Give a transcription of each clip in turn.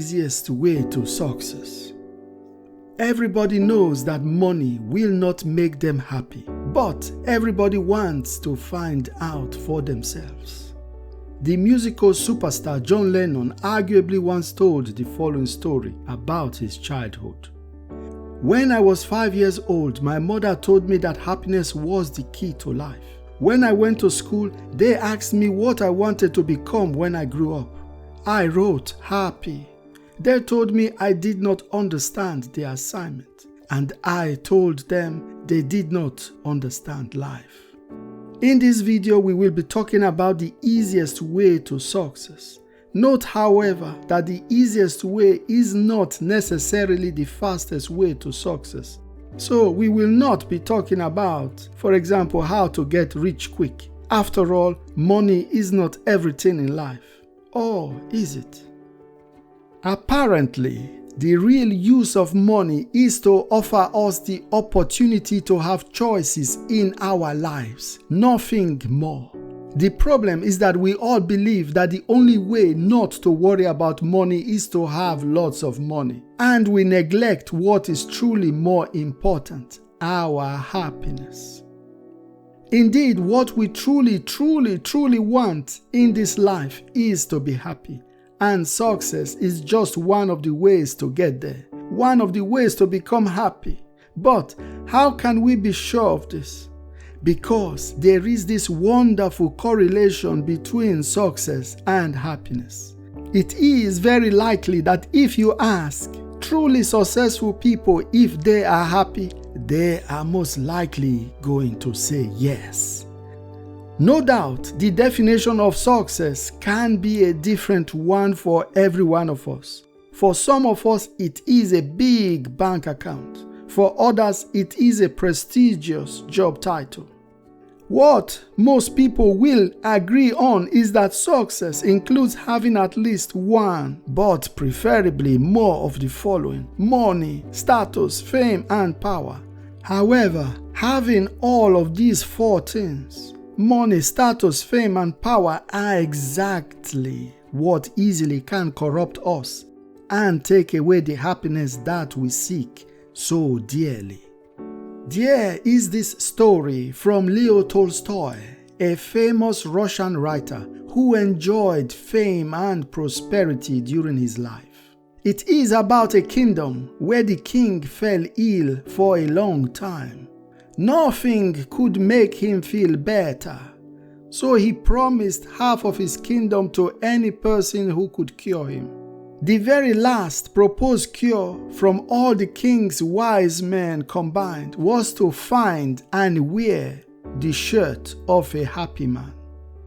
easiest way to success. Everybody knows that money will not make them happy, but everybody wants to find out for themselves. The musical superstar John Lennon arguably once told the following story about his childhood. When I was 5 years old, my mother told me that happiness was the key to life. When I went to school, they asked me what I wanted to become when I grew up. I wrote happy. They told me I did not understand the assignment, and I told them they did not understand life. In this video, we will be talking about the easiest way to success. Note, however, that the easiest way is not necessarily the fastest way to success. So we will not be talking about, for example, how to get rich quick. After all, money is not everything in life. Or is it? Apparently, the real use of money is to offer us the opportunity to have choices in our lives, nothing more. The problem is that we all believe that the only way not to worry about money is to have lots of money, and we neglect what is truly more important, our happiness. Indeed, what we truly want in this life is to be happy. And success is just one of the ways to get there, one of the ways to become happy. But how can we be sure of this? Because there is this wonderful correlation between success and happiness. It is very likely that if you ask truly successful people if they are happy, they are most likely going to say yes. No doubt, the definition of success can be a different one for every one of us. For some of us, it is a big bank account. For others, it is a prestigious job title. What most people will agree on is that success includes having at least one, but preferably more of the following: money, status, fame, and power. However, having all of these four things, money, status, fame, and power, are exactly what easily can corrupt us and take away the happiness that we seek so dearly. There is this story from Leo Tolstoy, a famous Russian writer who enjoyed fame and prosperity during his life. It is about a kingdom where the king fell ill for a long time. Nothing could make him feel better, so he promised half of his kingdom to any person who could cure him. The very last proposed cure from all the king's wise men combined was to find and wear the shirt of a happy man.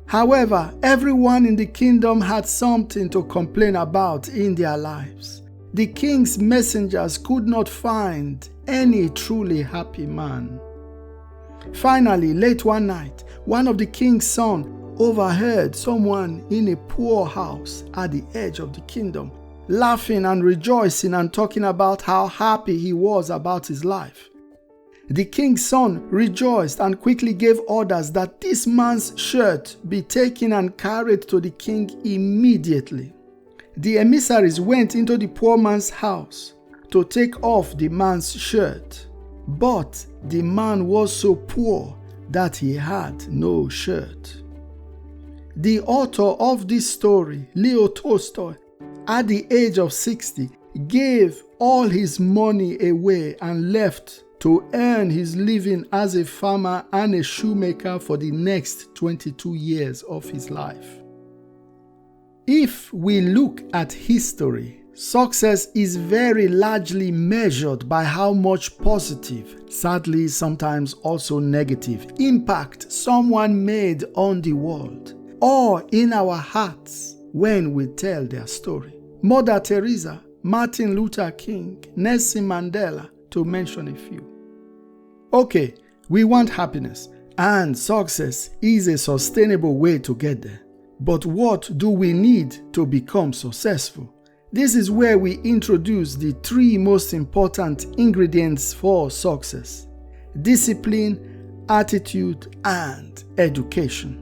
However, everyone in the kingdom had something to complain about in their lives. The king's messengers could not find any truly happy man. Finally, late one night, one of the king's sons overheard someone in a poor house at the edge of the kingdom, laughing and rejoicing and talking about how happy he was about his life. The king's son rejoiced and quickly gave orders that this man's shirt be taken and carried to the king immediately. The emissaries went into the poor man's house to take off the man's shirt, but the man was so poor that he had no shirt. The author of this story, Leo Tolstoy, at the age of 60, gave all his money away and left to earn his living as a farmer and a shoemaker for the next 22 years of his life. If we look at history, success is very largely measured by how much positive, sadly sometimes also negative, impact someone made on the world or in our hearts when we tell their story. Mother Teresa, Martin Luther King, Nelson Mandela, to mention a few. Okay, we want happiness, and success is a sustainable way to get there. But what do we need to become successful? This is where we introduce the three most important ingredients for success: discipline, attitude, and education.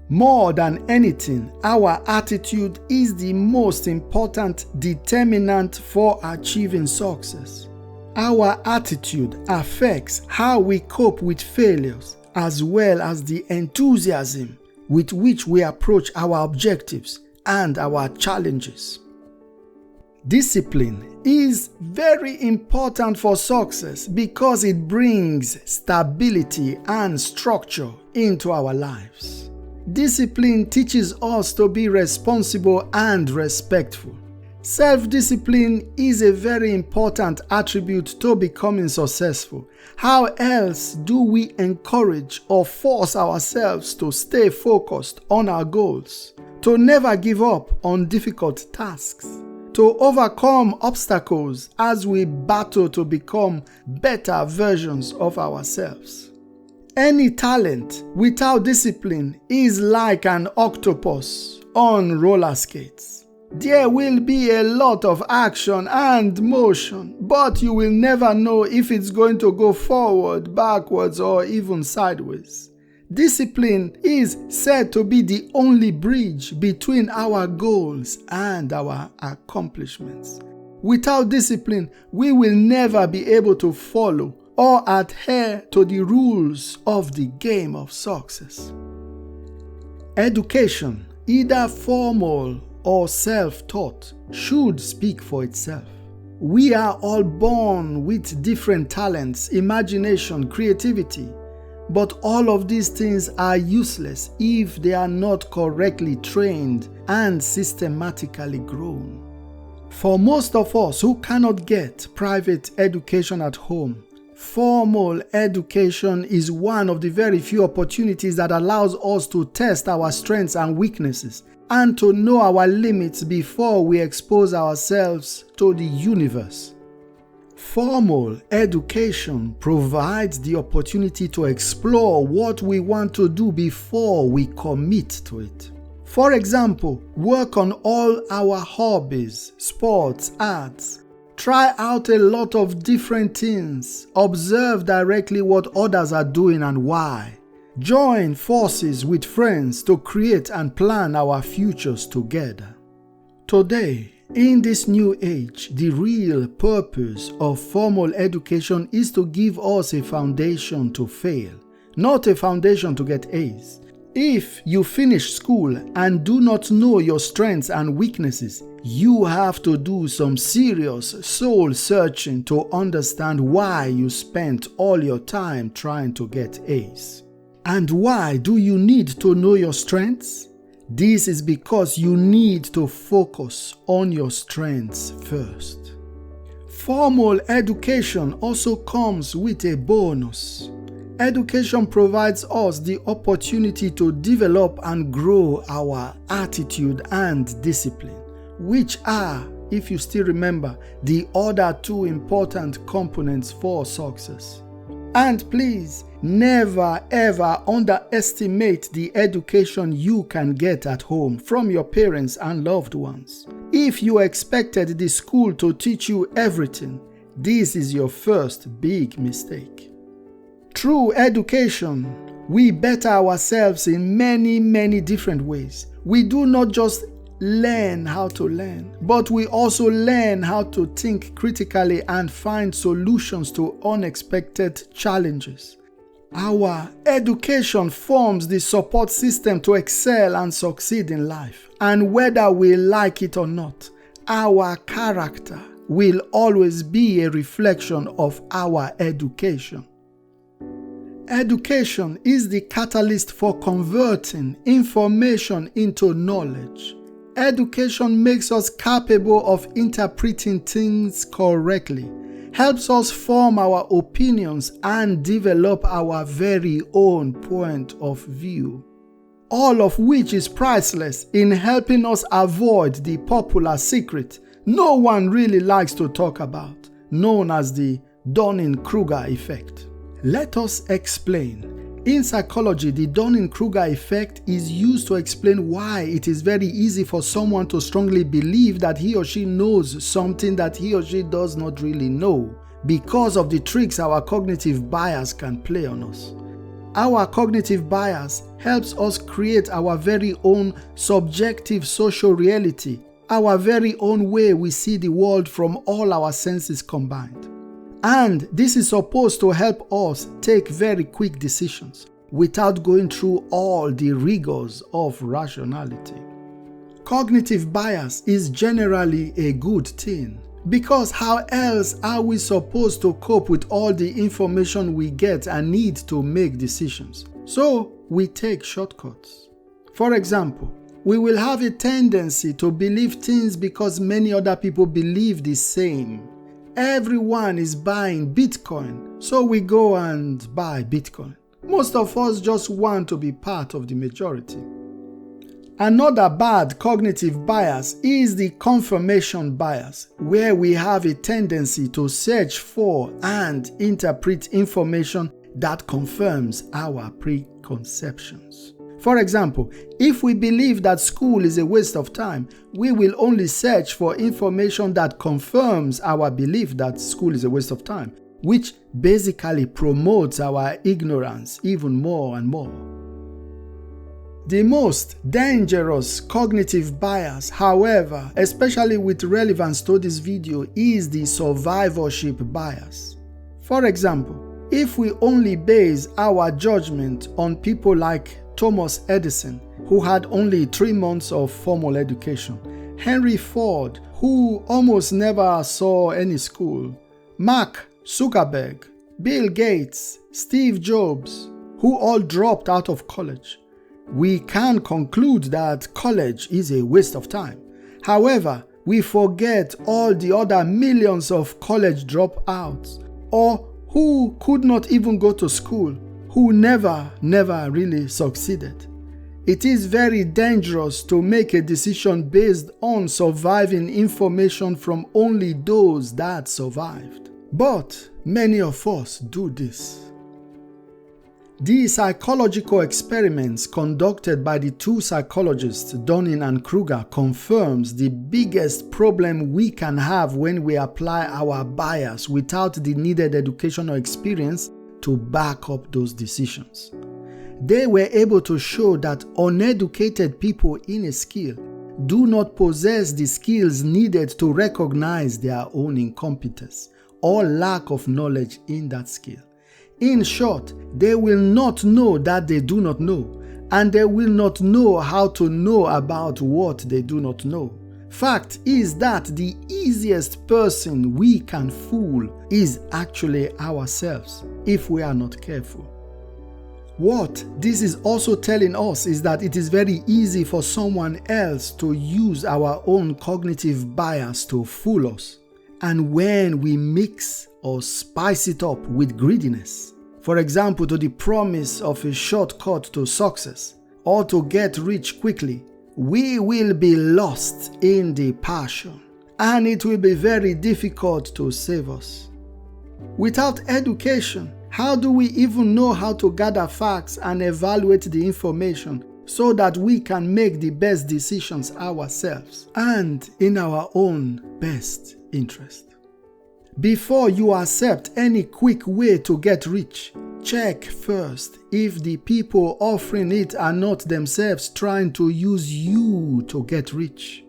More than anything, our attitude is the most important determinant for achieving success. Our attitude affects how we cope with failures, as well as the enthusiasm with which we approach our objectives and our challenges. Discipline is very important for success because it brings stability and structure into our lives. Discipline teaches us to be responsible and respectful. Self-discipline is a very important attribute to becoming successful. How else do we encourage or force ourselves to stay focused on our goals, to never give up on difficult tasks, to overcome obstacles as we battle to become better versions of ourselves? Any talent without discipline is like an octopus on roller skates. There will be a lot of action and motion, but you will never know if it's going to go forward, backwards, or even sideways. Discipline is said to be the only bridge between our goals and our accomplishments. Without discipline, we will never be able to follow or adhere to the rules of the game of success. Education, either formal or self-taught, should speak for itself. We are all born with different talents, imagination, creativity, but all of these things are useless if they are not correctly trained and systematically grown. For most of us who cannot get private education at home, formal education is one of the very few opportunities that allows us to test our strengths and weaknesses and to know our limits before we expose ourselves to the universe. Formal education provides the opportunity to explore what we want to do before we commit to it. For example, work on all our hobbies, sports, arts. Try out a lot of different things. Observe directly what others are doing and why. Join forces with friends to create and plan our futures together. Today, in this new age, the real purpose of formal education is to give us a foundation to fail, not a foundation to get A's. If you finish school and do not know your strengths and weaknesses, you have to do some serious soul searching to understand why you spent all your time trying to get A's. And why do you need to know your strengths? This is because you need to focus on your strengths first. Formal education also comes with a bonus. Education provides us the opportunity to develop and grow our attitude and discipline, which are, if you still remember, the other two important components for success. And please, never ever underestimate the education you can get at home from your parents and loved ones. If you expected the school to teach you everything, this is your first big mistake. Through education, we better ourselves in many different ways. We do not just learn how to learn, but we also learn how to think critically and find solutions to unexpected challenges. Our education forms the support system to excel and succeed in life. And whether we like it or not, our character will always be a reflection of our education. Education is the catalyst for converting information into knowledge. Education makes us capable of interpreting things correctly, helps us form our opinions and develop our very own point of view. All of which is priceless in helping us avoid the popular secret no one really likes to talk about, known as the Dunning-Kruger effect. Let us explain. In psychology, the Dunning-Kruger effect is used to explain why it is very easy for someone to strongly believe that he or she knows something that he or she does not really know, because of the tricks our cognitive bias can play on us. Our cognitive bias helps us create our very own subjective social reality, our very own way we see the world from all our senses combined. And this is supposed to help us take very quick decisions without going through all the rigors of rationality. Cognitive bias is generally a good thing, because how else are we supposed to cope with all the information we get and need to make decisions? So we take shortcuts. For example, we will have a tendency to believe things because many other people believe the same. Everyone is buying Bitcoin, so we go and buy Bitcoin. Most of us just want to be part of the majority. Another bad cognitive bias is the confirmation bias, where we have a tendency to search for and interpret information that confirms our preconceptions. For example, if we believe that school is a waste of time, we will only search for information that confirms our belief that school is a waste of time, which basically promotes our ignorance even more and more. The most dangerous cognitive bias, however, especially with relevance to this video, is the survivorship bias. For example, if we only base our judgment on people like Thomas Edison, who had only 3 months of formal education, Henry Ford, who almost never saw any school, Mark Zuckerberg, Bill Gates, Steve Jobs, who all dropped out of college, we can conclude that college is a waste of time. However, we forget all the other millions of college dropouts, or who could not even go to school, who never really succeeded. It is very dangerous to make a decision based on surviving information from only those that survived. But many of us do this. The psychological experiments conducted by the 2 psychologists, Dunning and Kruger, confirms the biggest problem we can have when we apply our bias without the needed educational experience to back up those decisions. They were able to show that uneducated people in a skill do not possess the skills needed to recognize their own incompetence or lack of knowledge in that skill. In short, they will not know that they do not know, and they will not know how to know about what they do not know. Fact is that the easiest person we can fool is actually ourselves if we are not careful. What this is also telling us is that it is very easy for someone else to use our own cognitive bias to fool us. And when we mix or spice it up with greediness, for example, to the promise of a shortcut to success or to get rich quickly, we will be lost in the passion, and it will be very difficult to save us. Without education, how do we even know how to gather facts and evaluate the information so that we can make the best decisions ourselves and in our own best interest? Before you accept any quick way to get rich, check first if the people offering it are not themselves trying to use you to get rich.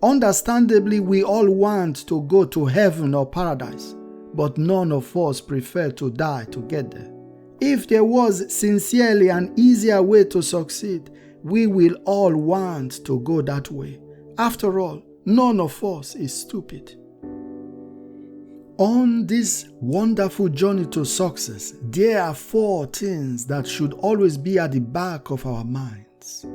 Understandably, we all want to go to heaven or paradise, but none of us prefer to die to get there. If there was sincerely an easier way to succeed, we will all want to go that way. After all, none of us is stupid. On this wonderful journey to success, there are 4 things that should always be at the back of our minds.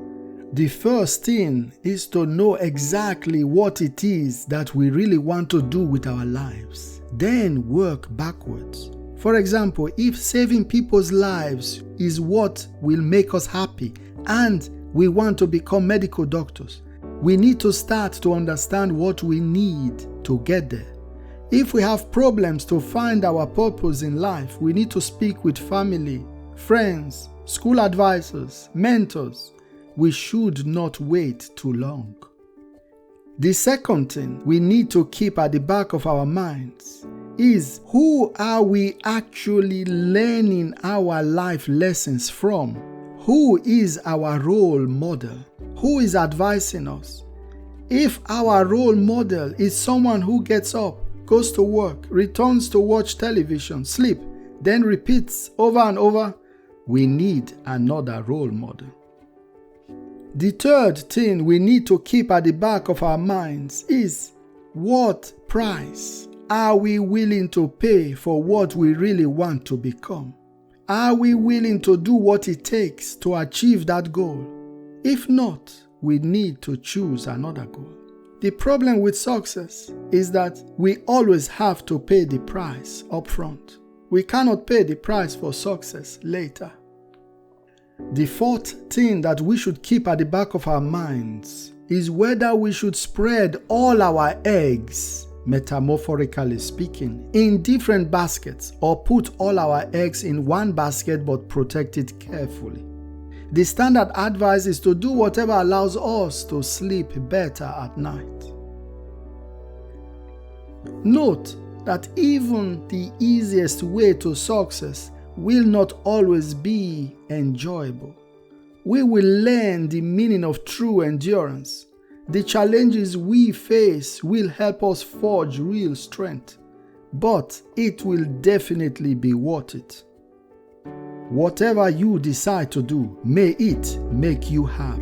The first thing is to know exactly what it is that we really want to do with our lives. Then work backwards. For example, if saving people's lives is what will make us happy and we want to become medical doctors, we need to start to understand what we need to get there. If we have problems to find our purpose in life, we need to speak with family, friends, school advisors, mentors. We should not wait too long. The second thing we need to keep at the back of our minds is, who are we actually learning our life lessons from? Who is our role model? Who is advising us? If our role model is someone who gets up, goes to work, returns to watch television, sleep, then repeats over and over, we need another role model. The third thing we need to keep at the back of our minds is, what price are we willing to pay for what we really want to become? Are we willing to do what it takes to achieve that goal? If not, we need to choose another goal. The problem with success is that we always have to pay the price up front. We cannot pay the price for success later. The fourth thing that we should keep at the back of our minds is whether we should spread all our eggs, metaphorically speaking, in different baskets, or put all our eggs in one basket but protect it carefully. The standard advice is to do whatever allows us to sleep better at night. Note that even the easiest way to success will not always be enjoyable. We will learn the meaning of true endurance. The challenges we face will help us forge real strength, but it will definitely be worth it. Whatever you decide to do, may it make you happy.